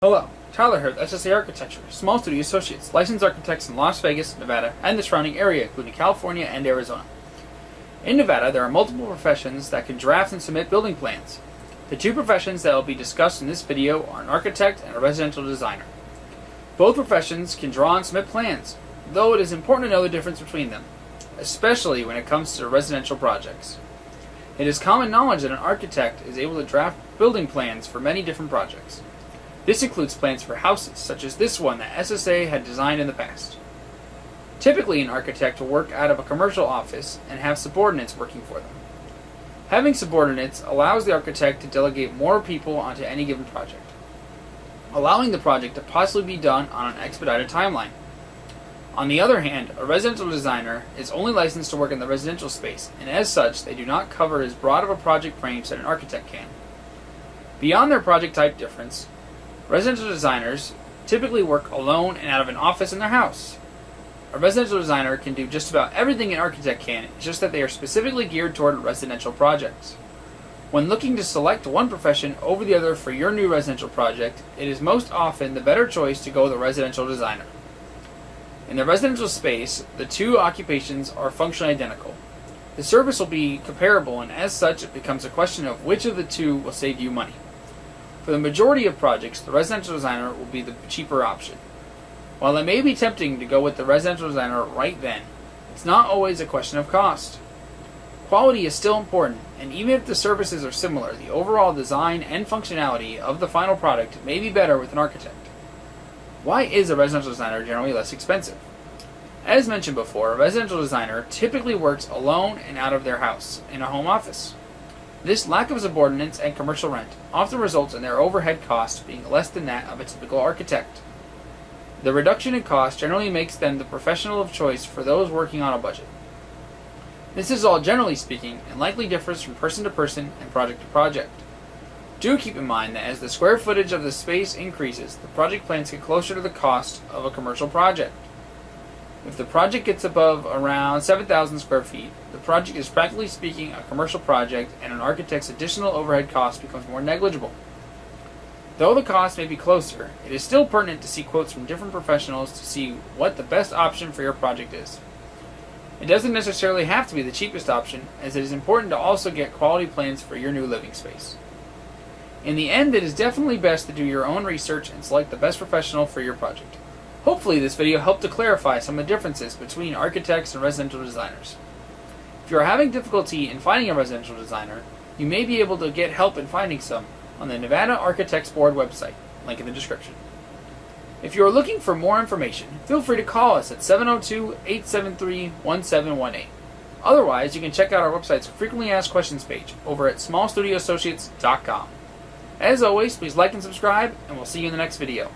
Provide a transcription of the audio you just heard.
Hello, Tyler here with SSA Architecture, small studio associates, licensed architects in Las Vegas, Nevada, and the surrounding area, including California and Arizona. In Nevada, there are multiple professions that can draft and submit building plans. The two professions that will be discussed in this video are an architect and a residential designer. Both professions can draw and submit plans, though it is important to know the difference between them, especially when it comes to residential projects. It is common knowledge that an architect is able to draft building plans for many different projects. This includes plans for houses, such as this one that SSA had designed in the past. Typically, an architect will work out of a commercial office and have subordinates working for them. Having subordinates allows the architect to delegate more people onto any given project, allowing the project to possibly be done on an expedited timeline. On the other hand, a residential designer is only licensed to work in the residential space, and as such, they do not cover as broad of a project range that an architect can. Beyond their project type difference, residential designers typically work alone and out of an office in their house. A residential designer can do just about everything an architect can, it's just that they are specifically geared toward residential projects. When looking to select one profession over the other for your new residential project, it is most often the better choice to go with a residential designer. In the residential space, the two occupations are functionally identical. The service will be comparable, and as such, it becomes a question of which of the two will save you money. For the majority of projects, the residential designer will be the cheaper option. While it may be tempting to go with the residential designer right then, it's not always a question of cost. Quality is still important, and even if the services are similar, the overall design and functionality of the final product may be better with an architect. Why is a residential designer generally less expensive? As mentioned before, a residential designer typically works alone and out of their house, in a home office. This lack of subordinates and commercial rent often results in their overhead cost being less than that of a typical architect. The reduction in cost generally makes them the professional of choice for those working on a budget. This is all generally speaking, and likely differs from person to person and project to project. Do keep in mind that as the square footage of the space increases, the project plans get closer to the cost of a commercial project. If the project gets above around 7,000 square feet, the project is practically speaking a commercial project, and an architect's additional overhead cost becomes more negligible. Though the cost may be closer, it is still pertinent to see quotes from different professionals to see what the best option for your project is. It doesn't necessarily have to be the cheapest option, as it is important to also get quality plans for your new living space. In the end, it is definitely best to do your own research and select the best professional for your project. Hopefully this video helped to clarify some of the differences between architects and residential designers. If you are having difficulty in finding a residential designer, you may be able to get help in finding some on the Nevada Architects Board website, link in the description. If you are looking for more information, feel free to call us at 702-873-1718. Otherwise, you can check out our website's frequently asked questions page over at smallstudioassociates.com. As always, please like and subscribe, and we'll see you in the next video.